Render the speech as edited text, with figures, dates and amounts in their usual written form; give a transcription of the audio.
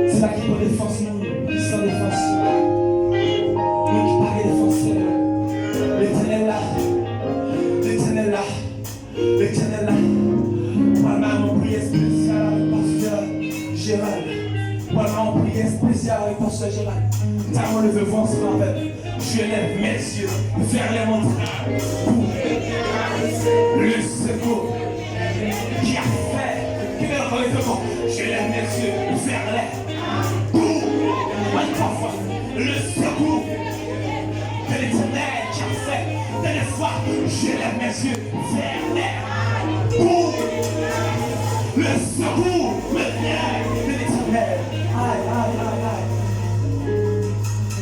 C'est là qui peut défense, sans défense. Nous qui paraît défenseur. L'éternel là. L'éternel là. L'éternel là. Voilà mon prière spéciale avec pasteur Gérald. Voilà mon prière spéciale avec pasteur Gérald. T'as mon levé vent ce matin. Je lève mes yeux vers les montagnes pour le secours qui a fait, qui veut encore les secours. Je lève mes yeux vers les pour le secours de l'éternel qui a fait de l'espoir. Je lève mes yeux vers les pour le secours me vient.